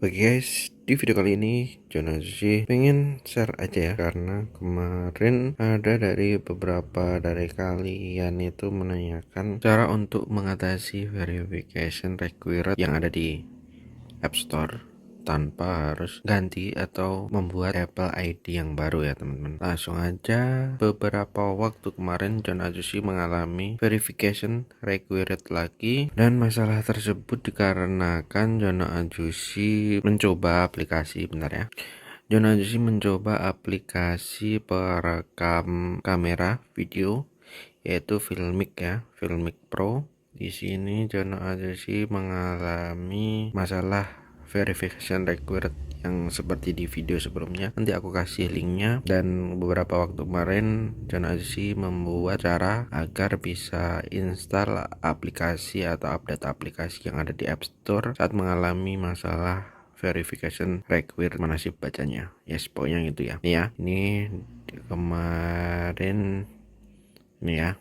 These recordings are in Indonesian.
Oke guys, di video kali ini Jonazi pengen share aja ya, karena kemarin ada dari beberapa dari kalian itu menanyakan cara untuk mengatasi verification required yang ada di App Store tanpa harus ganti atau membuat Apple ID yang baru ya teman-teman. Langsung aja, beberapa waktu kemarin John Azusi mengalami verification required lagi, dan masalah tersebut dikarenakan John Azusi mencoba aplikasi John Azusi mencoba aplikasi perekam kamera video yaitu Filmic Filmic Pro. Di sini John Azusi mengalami masalah verification required yang seperti di video sebelumnya. Nanti aku kasih linknya. Dan beberapa waktu kemarin John Azusi membuat cara agar bisa install aplikasi atau update aplikasi yang ada di App Store saat mengalami masalah verification required. Mana sih bacanya? Yes, pokoknya gitu ya. Ini ya, ini kemarin ini ya.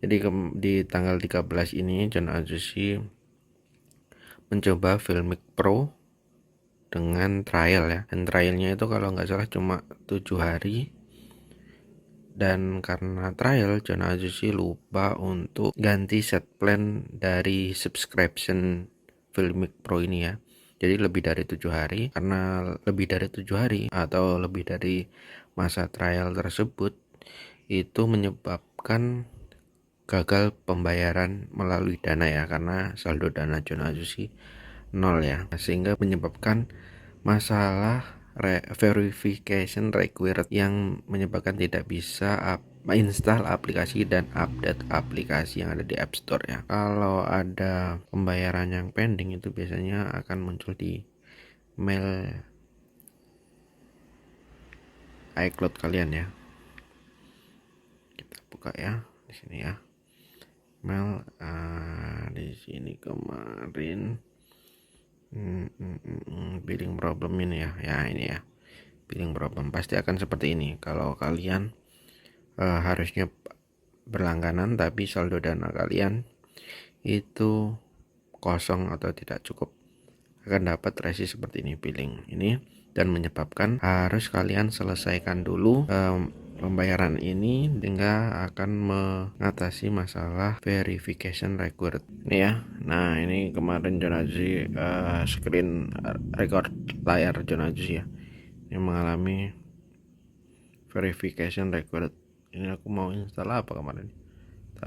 Jadi di tanggal 13 ini John Azusi mencoba Filmic Pro dengan trial ya, dan trialnya itu kalau nggak salah cuma 7 hari. Dan karena trial, John Azusi lupa untuk ganti set plan dari subscription Filmic Pro ini ya. Jadi lebih dari 7 hari. Karena lebih dari 7 hari atau lebih dari masa trial tersebut, itu menyebabkan gagal pembayaran melalui dana ya, karena saldo dana John Azusi 0 ya, sehingga menyebabkan masalah verification required yang menyebabkan tidak bisa install aplikasi dan update aplikasi yang ada di App Store ya. Kalau ada pembayaran yang pending itu biasanya akan muncul di mail iCloud kalian ya. Kita buka ya di sini ya. Mail di sini kemarin billing problem ini ya ini ya, billing problem pasti akan seperti ini kalau kalian harusnya berlangganan tapi saldo dana kalian itu kosong atau tidak cukup, akan dapat resi seperti ini billing ini, dan menyebabkan harus kalian selesaikan dulu pembayaran ini hingga akan mengatasi masalah verification required ini ya. Nah, ini kemarin John Azusi screen record layar John Azusi ya, ini mengalami verification required. Ini aku mau install apa kemarin?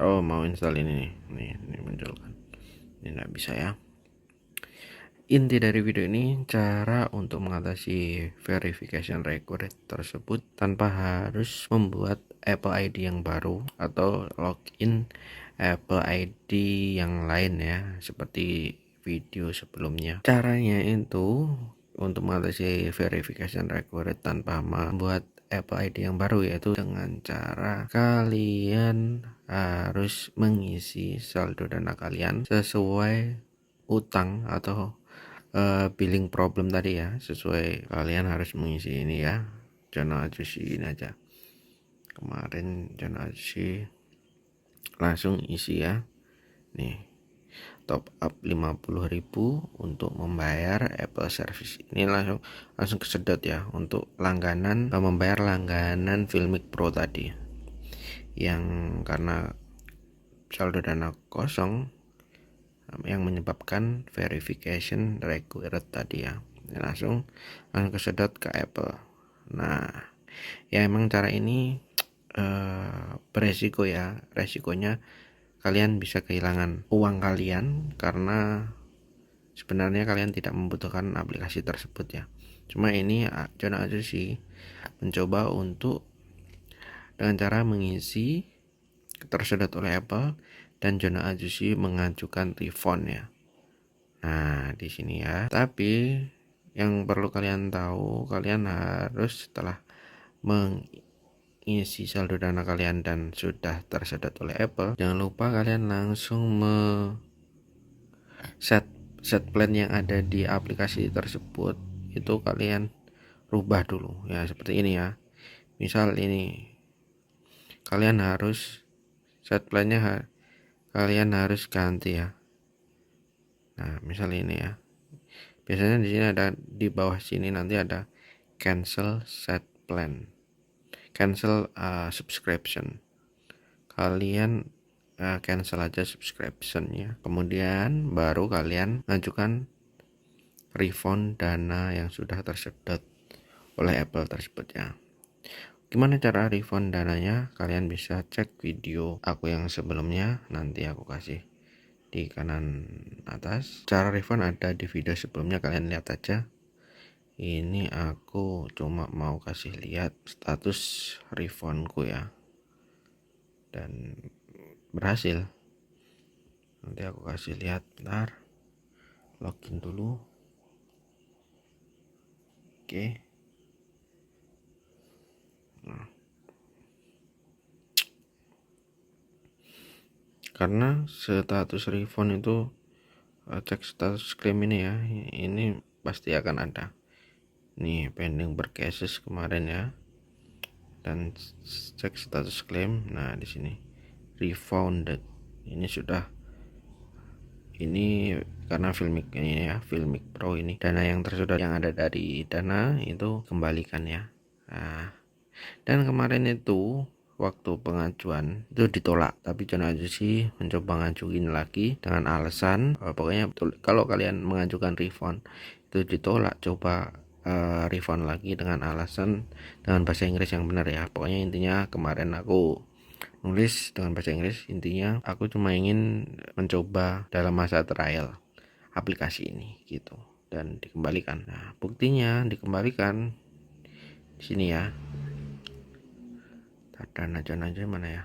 Oh, mau install ini nih, ini muncul kan, ini nggak bisa ya. Inti dari video ini cara untuk mengatasi verification required tersebut tanpa harus membuat Apple ID yang baru atau login Apple ID yang lain ya, seperti video sebelumnya. Caranya itu untuk mengatasi verification required tanpa membuat Apple ID yang baru, yaitu dengan cara kalian harus mengisi saldo dana kalian sesuai utang atau billing problem tadi ya, sesuai kalian harus mengisi ini ya. John Azusi ini aja, kemarin John Azusi langsung isi ya, nih top up 50.000 untuk membayar Apple Service. Ini langsung kesedot ya untuk langganan, membayar langganan Filmic Pro tadi yang karena saldo dana kosong yang menyebabkan verification required tadi ya. Langsung kesedot ke Apple. Nah, ya emang cara ini beresiko ya. Resikonya kalian bisa kehilangan uang kalian karena sebenarnya kalian tidak membutuhkan aplikasi tersebut ya. Cuma ini John Azusi mencoba untuk dengan cara mengisi tersedot oleh Apple, dan John Azusi mengajukan refund ya. Nah, di sini ya. Tapi yang perlu kalian tahu, kalian harus setelah mengisi saldo dana kalian dan sudah tersedot oleh Apple, jangan lupa kalian langsung set plan yang ada di aplikasi tersebut itu kalian rubah dulu ya, seperti ini ya. Misal ini kalian harus set plannya kalian harus ganti ya. Nah, misal ini ya, Biasanya di sini ada, di bawah sini nanti ada cancel set plan, cancel subscription. Kalian cancel aja subscriptionnya, kemudian baru kalian ajukan refund dana yang sudah tersedot oleh Apple tersebut ya. Gimana cara refund dananya? Kalian bisa cek video aku yang sebelumnya, nanti aku kasih di kanan atas. Cara refund ada di video sebelumnya, kalian lihat aja. Ini aku cuma mau kasih lihat status refundku ya, dan berhasil. Nanti aku kasih lihat, bentar, login dulu. Oke. Nah, karena status refund itu, cek status klaim ini ya, ini pasti akan ada nih pending bercases kemarin ya, dan cek status klaim. Nah di sini refunded, ini sudah, ini karena Filmic ini ya, Filmic Pro ini dana yang tersedot yang ada dari dana itu kembalikan ya. Nah, dan kemarin itu waktu pengajuan itu ditolak, tapi John Ajusi mencoba ngajuin lagi dengan alasan pokoknya kalau kalian mengajukan refund itu ditolak, coba refund lagi dengan alasan dengan bahasa Inggris yang benar ya. Pokoknya intinya kemarin aku nulis dengan bahasa Inggris, intinya aku cuma ingin mencoba dalam masa trial aplikasi ini gitu, dan dikembalikan. Nah buktinya dikembalikan di sini ya, dana aja mana ya,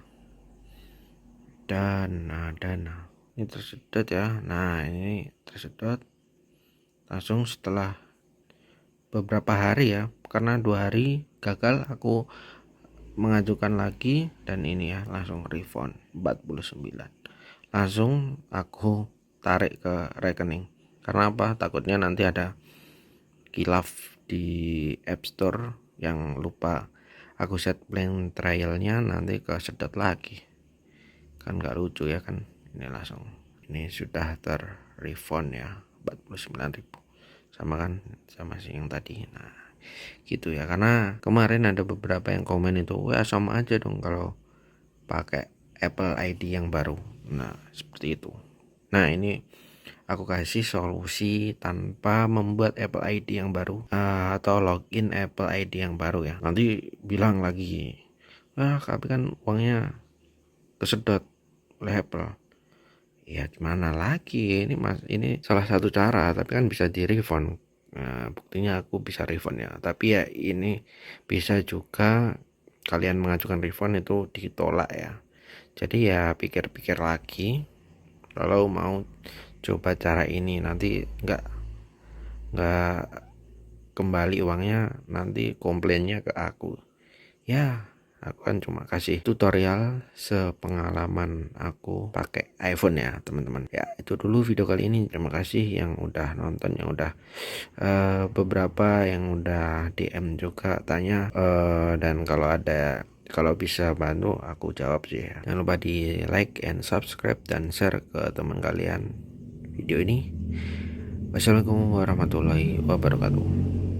dana ini tersedot ya. Nah ini tersedot langsung setelah beberapa hari ya, karena 2 hari gagal aku mengajukan lagi, dan ini ya langsung refund 49, langsung aku tarik ke rekening. Karena apa? Takutnya nanti ada kilaf di App Store yang lupa aku set plan trialnya, nanti kesedot lagi, kan gak lucu ya kan. Ini langsung, ini sudah refund ya 49.000, sama kan sama sih yang tadi. Nah gitu ya, karena kemarin ada beberapa yang komen itu, wah sama aja dong kalau pakai Apple ID yang baru. Nah seperti itu. Nah ini aku kasih solusi tanpa membuat Apple ID yang baru, atau login Apple ID yang baru ya. Nanti bilang lagi, tapi kan uangnya kesedot oleh Apple. Ya gimana lagi, ini salah satu cara, tapi kan bisa di refund. Nah, buktinya aku bisa refund ya, tapi ya ini bisa juga kalian mengajukan refund itu ditolak ya. Jadi ya pikir-pikir lagi kalau mau coba cara ini, nanti nggak kembali uangnya, nanti komplainnya ke aku ya. Aku kan cuma kasih tutorial sepengalaman aku pakai iPhone ya teman-teman ya. Itu dulu video kali ini, terima kasih yang udah nonton, yang udah beberapa yang udah DM juga tanya, dan kalau bisa bantu aku jawab sih ya. Jangan lupa di like and subscribe dan share ke teman kalian video ini. Wassalamualaikum warahmatullahi wabarakatuh.